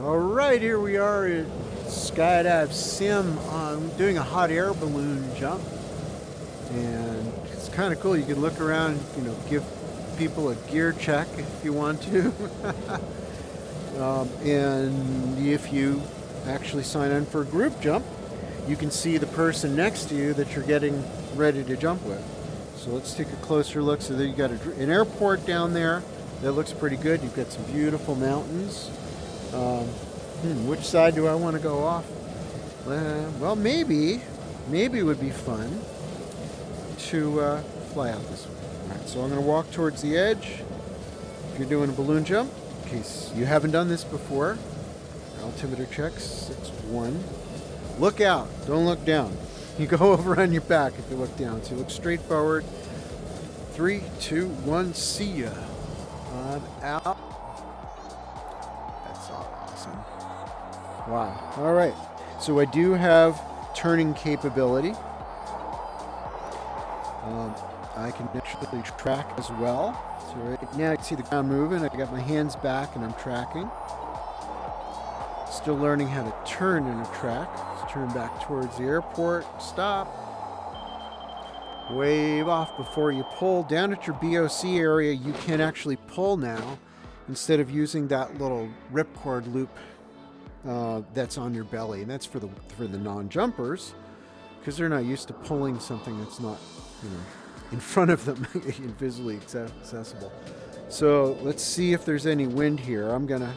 All right, here we are at Skydive Sim. I'm doing a hot air balloon jump, and it's kind of cool. You can look around, give people a gear check if you want to. And if you actually sign on for a group jump, you can see the person next to you that you're getting ready to jump with. So let's take a closer look. So there you got an airport down there. That looks pretty good. You've got some beautiful mountains. Which side do I want to go off? Well, maybe it would be fun to fly out this way. All right, so I'm going to walk towards the edge. If you're doing a balloon jump, in case you haven't done this before, altimeter check 6-1. Look out, don't look down. You go over on your back if you look down. So look straight forward. 3, 2, 1, see ya. I'm out. That's awesome. Wow. All right. So I do have turning capability. I can actually track as well. So right now I can see the ground moving. I got my hands back and I'm tracking. Still learning how to turn in a track. Let's turn back towards the airport. Stop. Wave off before you pull. Down at your BOC area, you can actually pull now instead of using that little ripcord loop that's on your belly. And that's for the non-jumpers, because they're not used to pulling something that's not in front of them and visually accessible. So let's see if there's any wind here. I'm going to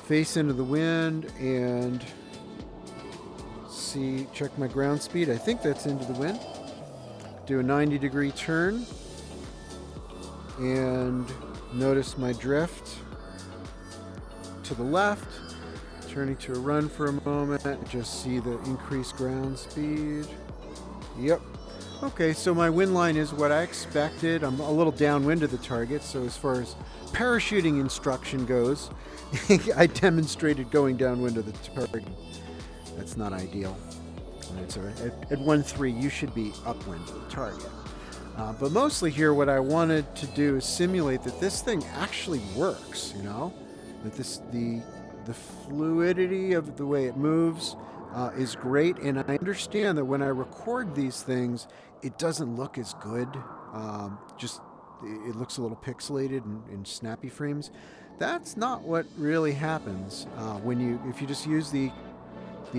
face into the wind and check my ground speed. I think that's into the wind. Do a 90-degree turn and notice my drift to the left, turning to a run for a moment. Just see the increased ground speed. Yep. Okay, so my wind line is what I expected. I'm a little downwind of the target, so as far as parachuting instruction goes, I demonstrated going downwind of the target. That's not ideal. Right, so at 1-3, you should be upwind of the target. But mostly here, what I wanted to do is simulate that this thing actually works, that the fluidity of the way it moves is great. And I understand that when I record these things, it doesn't look as good. It looks a little pixelated and snappy frames. That's not what really happens if you just use the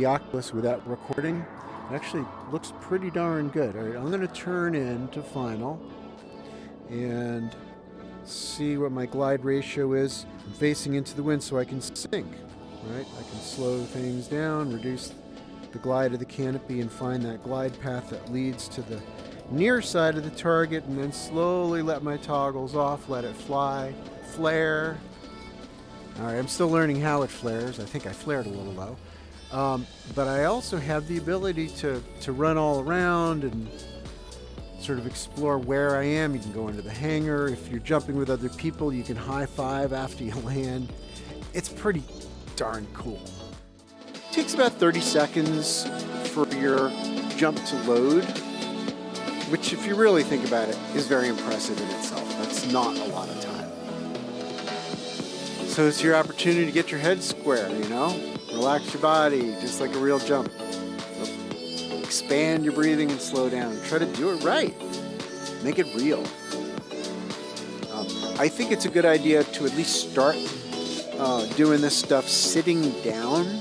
Oculus without recording. It actually looks pretty darn good. All right, I'm going to turn into final and see what my glide ratio is. I'm facing into the wind so I can sink. Right? I can slow things down, reduce the glide of the canopy, and find that glide path that leads to the near side of the target, and then slowly let my toggles off, let it fly, flare. All right, I'm still learning how it flares. I think I flared a little low. But I also have the ability to run all around and sort of explore where I am. You can go into the hangar. If you're jumping with other people, you can high five after you land. It's pretty darn cool. It takes about 30 seconds for your jump to load, which, if you really think about it, is very impressive in itself. That's not a lot of time. So it's your opportunity to get your head square, Relax your body, just like a real jump. Expand your breathing and slow down. Try to do it right. Make it real. I think it's a good idea to at least start doing this stuff sitting down.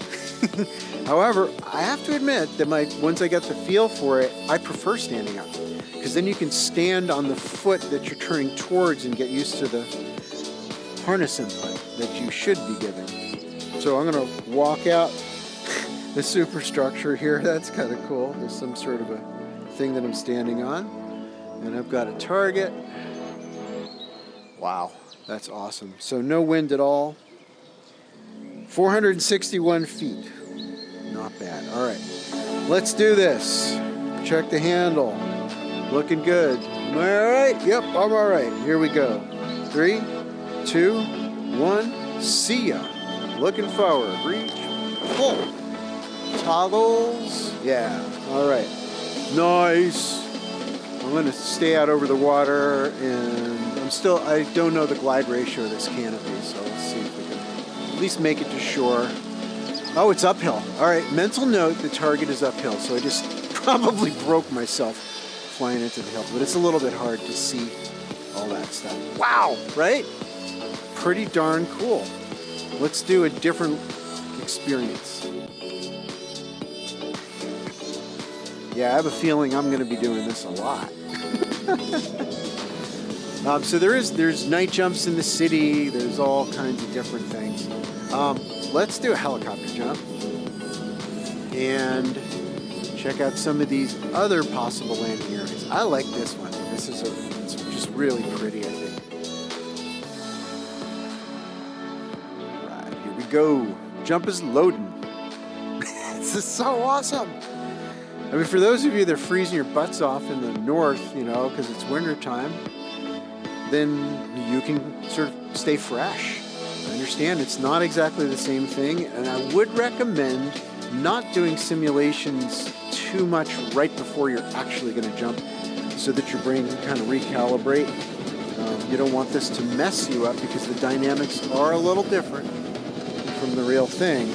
However, I have to admit that once I get the feel for it, I prefer standing up. Because then you can stand on the foot that you're turning towards and get used to the harness input that you should be giving. So I'm going to walk out the superstructure here. That's kind of cool. There's some sort of a thing that I'm standing on. And I've got a target. Wow, that's awesome. So no wind at all. 461 feet. Not bad. All right, let's do this. Check the handle. Looking good. Am I all right? Yep, I'm all right. Here we go. 3, 2, 1, see ya. Looking forward. Reach, pull. Toggles. Yeah, all right. Nice. I'm going to stay out over the water, and I don't know the glide ratio of this canopy, so let's see if we can least make it to shore. Oh, it's uphill. All right, mental note, the target is uphill. So I just probably broke myself flying into the hill, but it's a little bit hard to see all that stuff. Wow, right? Pretty darn cool. Let's do a different experience. Yeah, I have a feeling I'm going to be doing this a lot. So there's night jumps in the city. There's all kinds of different things. Let's do a helicopter jump and check out some of these other possible landing areas. I like this one. It's just really pretty, I think. Right, here we go. Jump is loading. This is so awesome. I mean, for those of you that are freezing your butts off in the north, you know, because it's winter time, then you can sort of stay fresh. I understand it's not exactly the same thing, and I would recommend not doing simulations too much right before you're actually going to jump so that your brain can kind of recalibrate. You don't want this to mess you up because the dynamics are a little different from the real thing.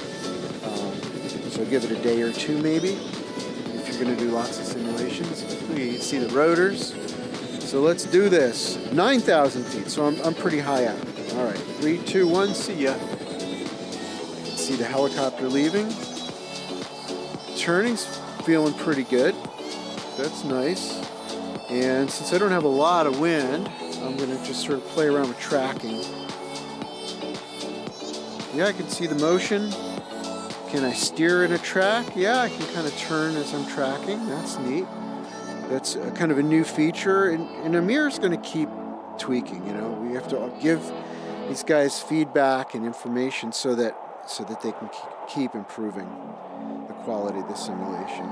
So give it a day or two maybe if you're going to do lots of simulations. You can see the rotors. So let's do this. 9,000 feet, so I'm pretty high up. All right, 3, 2, 1, see ya. See the helicopter leaving. Turning's feeling pretty good. That's nice. And since I don't have a lot of wind, I'm going to just sort of play around with tracking. Yeah, I can see the motion. Can I steer in a track? Yeah, I can kind of turn as I'm tracking. That's neat. That's kind of a new feature. And Amir's going to keep tweaking, you know. We have to give these guys feedback and information so that they can keep improving the quality of the simulation.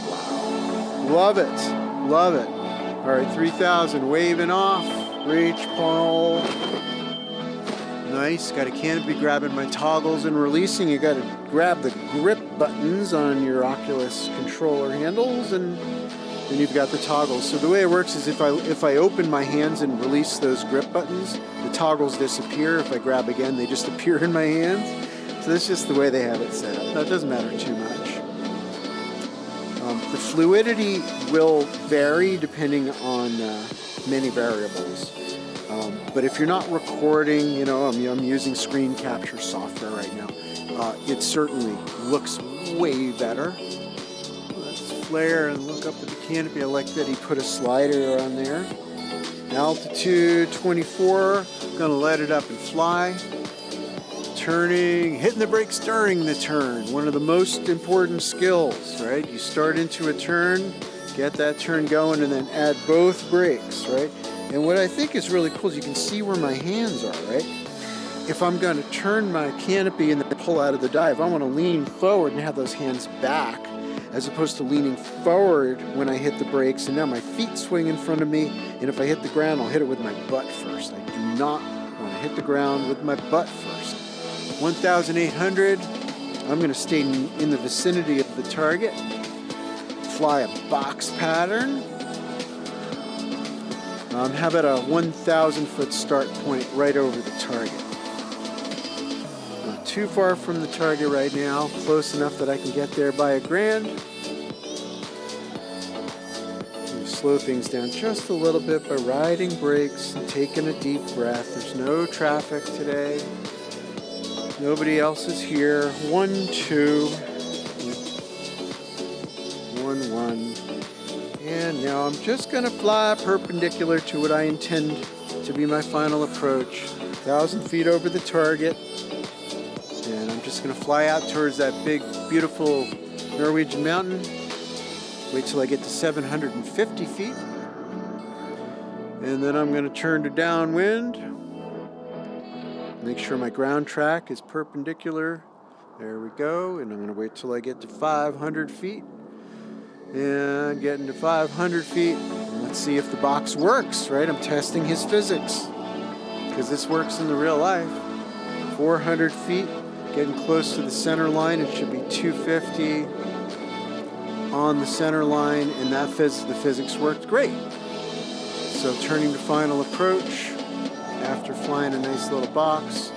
Wow. Love it. Love it. All right, 3,000 waving off. Reach pole. Nice. Got a canopy, grabbing my toggles and releasing. You got to grab the grip buttons on your Oculus controller handles, and then you've got the toggles. So the way it works is if I open my hands and release those grip buttons, the toggles disappear. If I grab again, they just appear in my hands. So that's just the way they have it set up. Now, it doesn't matter too much. The fluidity will vary depending on many variables. But if you're not recording, you know, I'm using screen capture software right now. It certainly looks way better. Let's flare and look up at the canopy. I like that he put a slider on there. Altitude 24. Gonna let it up and fly. Turning, hitting the brakes during the turn. One of the most important skills, right? You start into a turn, get that turn going, and then add both brakes, right? And what I think is really cool is you can see where my hands are, right? If I'm going to turn my canopy and then pull out of the dive, I want to lean forward and have those hands back, as opposed to leaning forward when I hit the brakes, and now my feet swing in front of me, and if I hit the ground, I'll hit it with my butt first. I do not want to hit the ground with my butt first. 1,800. I'm going to stay in the vicinity of the target. Fly a box pattern. How about a 1,000 foot start point right over the target? Not too far from the target right now. Close enough that I can get there by a grand. Slow things down just a little bit by riding brakes and taking a deep breath. There's no traffic today. Nobody else is here. 1, 2. 1, 1. And now I'm just going to fly perpendicular to what I intend to be my final approach. 1,000 feet over the target. And I'm just going to fly out towards that big, beautiful Norwegian mountain. Wait till I get to 750 feet. And then I'm going to turn to downwind. Make sure my ground track is perpendicular. There we go. And I'm going to wait till I get to 500 feet. And getting to 500 feet. Let's see if the box works, right? I'm testing his physics, because this works in the real life. 400 feet, getting close to the center line. It should be 250 on the center line, and the physics worked great. So turning to final approach after flying a nice little box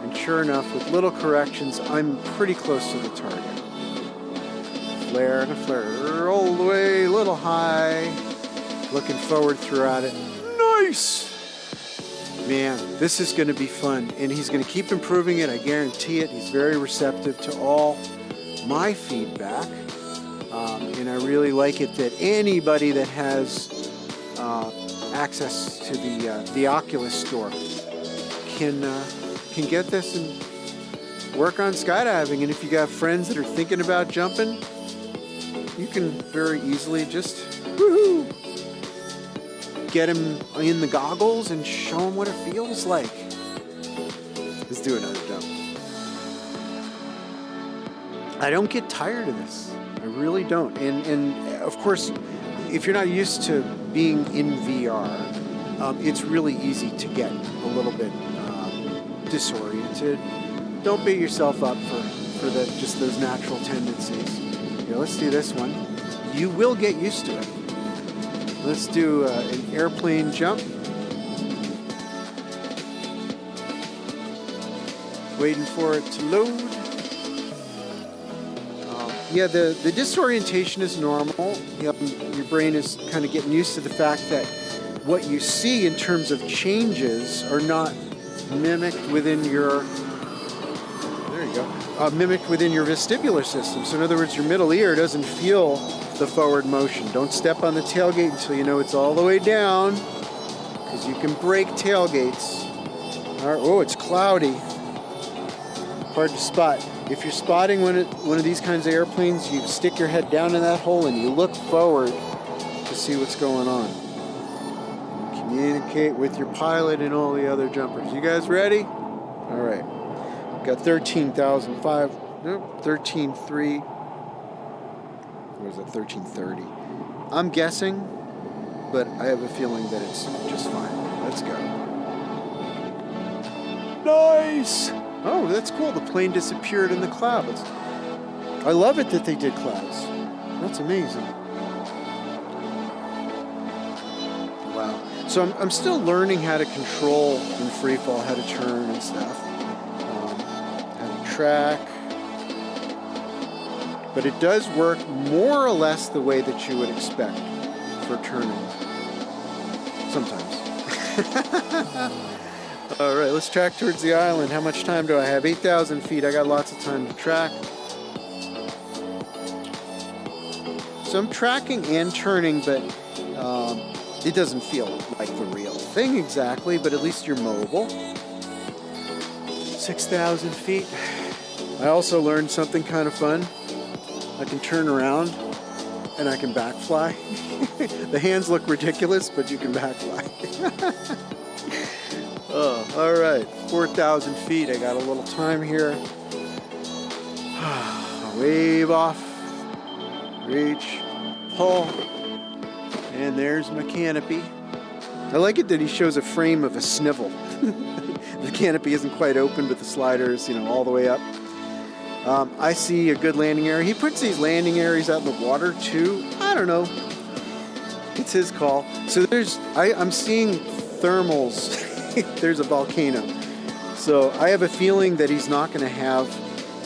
and sure enough, with little corrections, I'm pretty close to the target. Flare and a flare, all the way, a little high. Looking forward throughout it. Nice! Man, this is going to be fun, and he's going to keep improving it, I guarantee it. He's very receptive to all my feedback, and I really like it that anybody that has access to the Oculus store can get this and work on skydiving. And if you got friends that are thinking about jumping, you can very easily just woohoo, get them in the goggles and show them what it feels like. Let's do another jump. I don't get tired of this. I really don't. And of course, if you're not used to being in VR, it's really easy to get a little bit disoriented. Don't beat yourself up for just those natural tendencies. Here, let's do this one. You will get used to it. Let's do an airplane jump. Waiting for it to load. Yeah, the disorientation is normal. Your brain is kind of getting used to the fact that what you see in terms of changes are not mimicked within your, there you go, mimicked within your vestibular system. So in other words, your middle ear doesn't feel the forward motion. Don't step on the tailgate until you know it's all the way down, because you can break tailgates. All right, oh, it's cloudy. Hard to spot. If you're spotting one of these kinds of airplanes, you stick your head down in that hole and you look forward to see what's going on. Communicate with your pilot and all the other jumpers. You guys ready? All right. Got 13,005. Nope, 13,3. What is it? 1330. I'm guessing, but I have a feeling that it's just fine. Let's go. Nice! Oh, that's cool. The plane disappeared in the clouds. I love it that they did clouds. That's amazing. Wow. So I'm still learning how to control in free fall, how to turn and stuff, how to track. But it does work more or less the way that you would expect for turning. Sometimes. All right, let's track towards the island. How much time do I have? 8,000 feet. I got lots of time to track. So I'm tracking and turning, but it doesn't feel like the real thing exactly, but at least you're mobile. 6,000 feet. I also learned something kind of fun. I can turn around and I can backfly. The hands look ridiculous, but you can backfly. Oh, all right, 4,000 feet. I got a little time here. Wave off, reach, pull, and there's my canopy. I like it that he shows a frame of a snivel. The canopy isn't quite open, but the slider is, all the way up. I see a good landing area. He puts these landing areas out in the water too. I don't know. It's his call. So I'm seeing thermals. There's a volcano. So I have a feeling that he's not going to have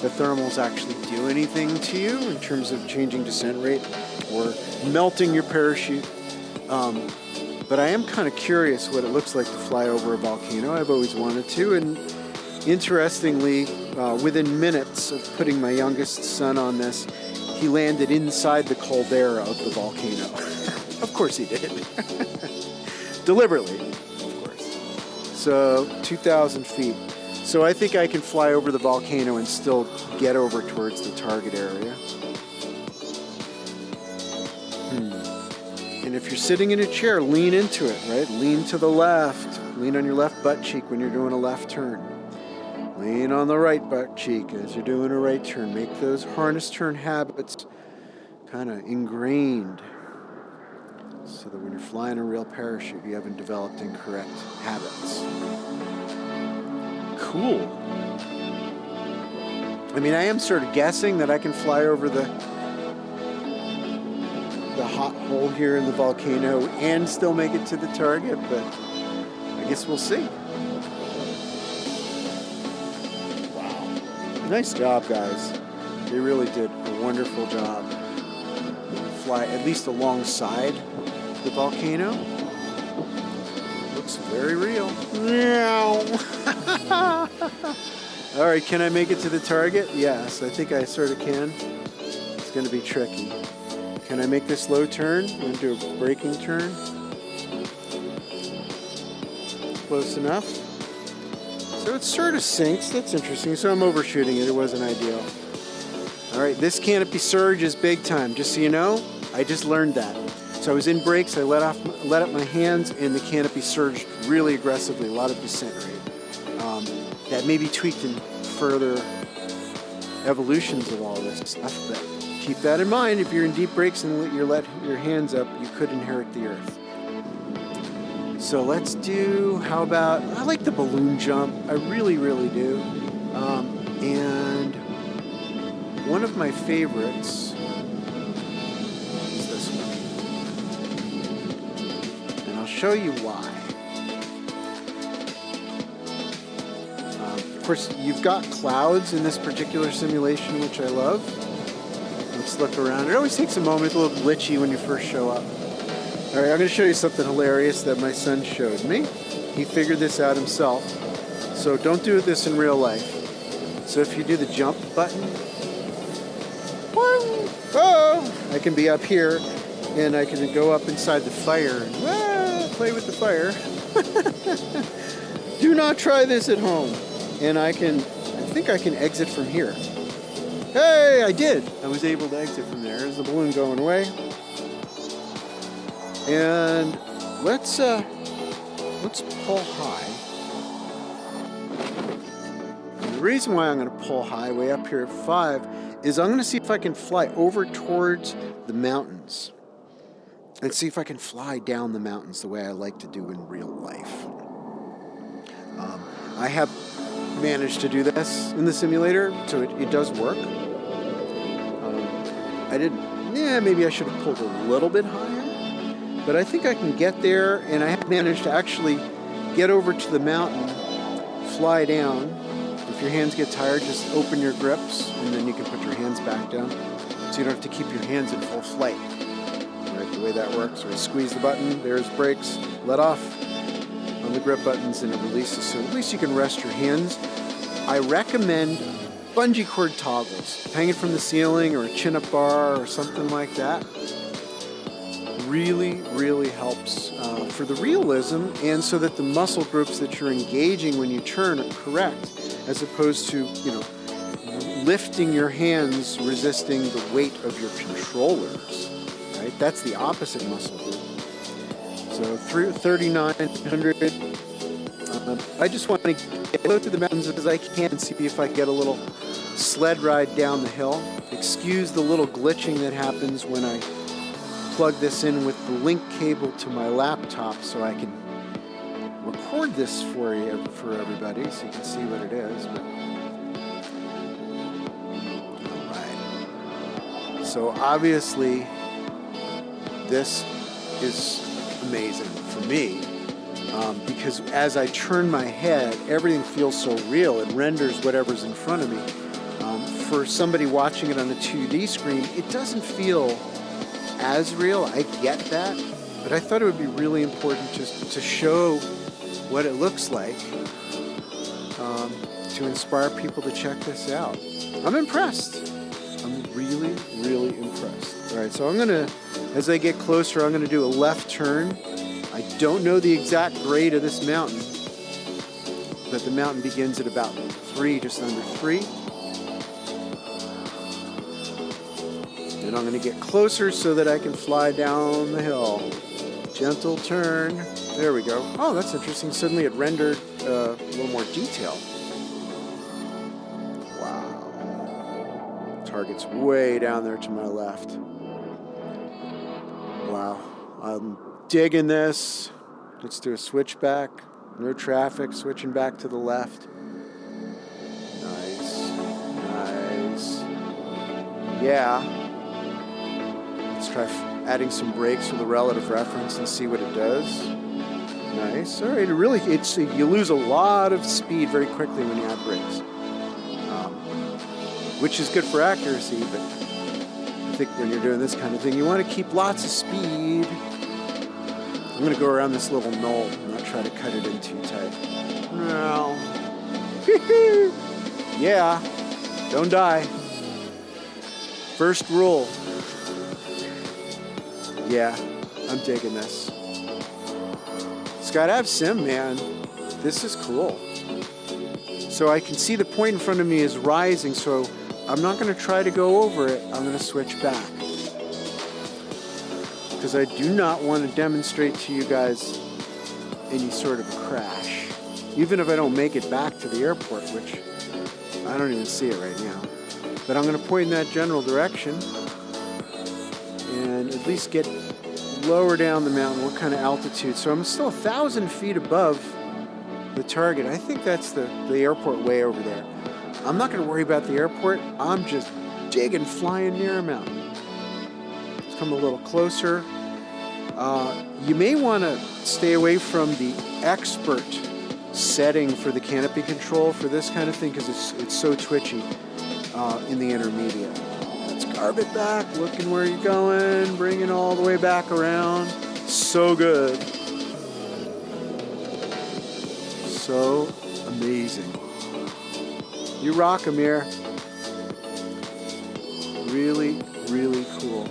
the thermals actually do anything to you in terms of changing descent rate or melting your parachute. But I am kind of curious what it looks like to fly over a volcano. I've always wanted to. And interestingly, within minutes of putting my youngest son on this, he landed inside the caldera of the volcano. Of course he did. Deliberately. So 2,000 feet. So I think I can fly over the volcano and still get over towards the target area. And if you're sitting in a chair, lean into it, right? Lean to the left. Lean on your left butt cheek when you're doing a left turn. Lean on the right butt cheek as you're doing a right turn. Make those harness turn habits kind of ingrained, so that when you're flying a real parachute, you haven't developed incorrect habits. Cool. I mean, I am sort of guessing that I can fly over the hot hole here in the volcano and still make it to the target, but I guess we'll see. Nice job, guys. They really did a wonderful job. Fly at least alongside the volcano. Looks very real. Meow. All right, can I make it to the target? Yes, I think I sort of can. It's going to be tricky. Can I make this low turn? I'm going to do a braking turn. Close enough. So it sort of sinks. That's interesting. So I'm overshooting it. It wasn't ideal. All right, this canopy surge is big time. Just so you know, I just learned that. So I was in brakes. I let up my hands, and the canopy surged really aggressively. A lot of descent rate. That may be tweaked in further evolutions of all this stuff, but keep that in mind. If you're in deep brakes and you let your hands up, you could inherit the earth. So let's do, how about, I like the balloon jump. I really, really do. And one of my favorites is this one. And I'll show you why. Of course, you've got clouds in this particular simulation, which I love. Let's look around. It always takes a moment, it's a little glitchy when you first show up. All right, I'm going to show you something hilarious that my son showed me. He figured this out himself. So don't do this in real life. So if you do the jump button, I can be up here and I can go up inside the fire and play with the fire. Do not try this at home. And I think I can exit from here. Hey, I did. I was able to exit from there. There's the balloon going away. And let's pull high. And the reason why I'm going to pull high way up here at 5 is I'm going to see if I can fly over towards the mountains and see if I can fly down the mountains the way I like to do in real life. I have managed to do this in the simulator, so it does work. Maybe I should have pulled a little bit higher, but I think I can get there, and I have managed to actually get over to the mountain, fly down. If your hands get tired, just open your grips, and then you can put your hands back down, so you don't have to keep your hands in full flight. Right, the way that works, or squeeze the button, there's brakes, let off on the grip buttons, and it releases, so at least you can rest your hands. I recommend bungee cord toggles, hanging from the ceiling or a chin-up bar or something like that. Really, really helps for the realism, and so that the muscle groups that you're engaging when you turn are correct, as opposed to, lifting your hands, resisting the weight of your controllers, right? That's the opposite muscle group. So through 3,900, I just want to get low to the mountains as I can and see if I get a little sled ride down the hill. Excuse the little glitching that happens when I plug this in with the link cable to my laptop so I can record this for everybody so you can see what it is. All right. So obviously this is amazing for me. Because as I turn my head, everything feels so real. It renders whatever's in front of me. For somebody watching it on a 2D screen, it doesn't feel as real. I get that. But I thought it would be really important just to show what it looks like to inspire people to check this out. I'm impressed. I'm really, really impressed. All right, so I'm going to, as I get closer, I'm going to do a left turn. I don't know the exact grade of this mountain, but the mountain begins at about 3, just under 3. And I'm going to get closer so that I can fly down the hill. Gentle turn. There we go. Oh, that's interesting. Suddenly it rendered a little more detail. Wow. Target's way down there to my left. Wow. I'm digging this. Let's do a switchback. No traffic, switching back to the left. Nice. Nice. Yeah. Let's try adding some brakes for the relative reference and see what it does. Nice. All right. You lose a lot of speed very quickly when you add brakes. which is good for accuracy, but I think when you're doing this kind of thing, you want to keep lots of speed. I'm going to go around this little knoll and not try to cut it in too tight. No. Yeah, don't die. First rule. Yeah, I'm digging this. Skydive Sim, man. This is cool. So I can see the point in front of me is rising, so I'm not going to try to go over it. I'm going to switch back. Because I do not want to demonstrate to you guys any sort of a crash. Even if I don't make it back to the airport, which I don't even see it right now. But I'm going to point in that general direction and at least get lower down the mountain. What kind of altitude? So I'm still 1,000 feet above the target. I think that's the airport way over there. I'm not going to worry about the airport. I'm just digging, flying near a mountain. Let's come a little closer. You may want to stay away from the expert setting for the canopy control for this kind of thing because it's so twitchy in the intermediate. Let's carve it back, looking where you're going, bring it all the way back around. So good. So amazing. You rock, Amir. Really, really cool.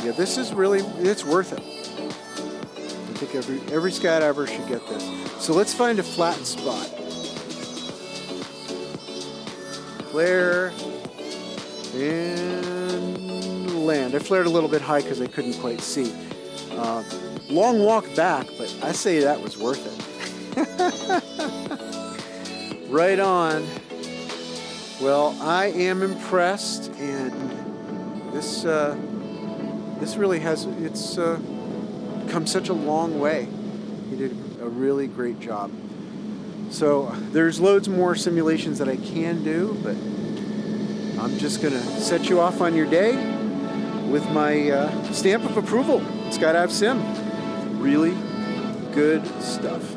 Yeah, this is really, it's worth it. I think every skydiver should get this. So let's find a flat spot. Flare and land. I flared a little bit high because I couldn't quite see. Long walk back, but I say that was worth it. Right on. Well, I am impressed, and this really has come such a long way. You did a really great job. So there's loads more simulations that I can do, but I'm just gonna set you off on your day with my stamp of approval. Skydive Sim. Really good stuff.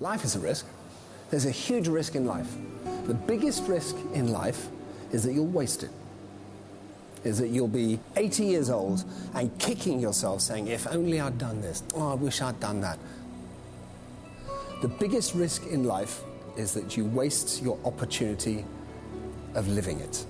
Life is a risk. There's a huge risk in life. The biggest risk in life is that you'll waste it. Is that you'll be 80 years old and kicking yourself saying, if only I'd done this, oh, I wish I'd done that. The biggest risk in life is that you waste your opportunity of living it.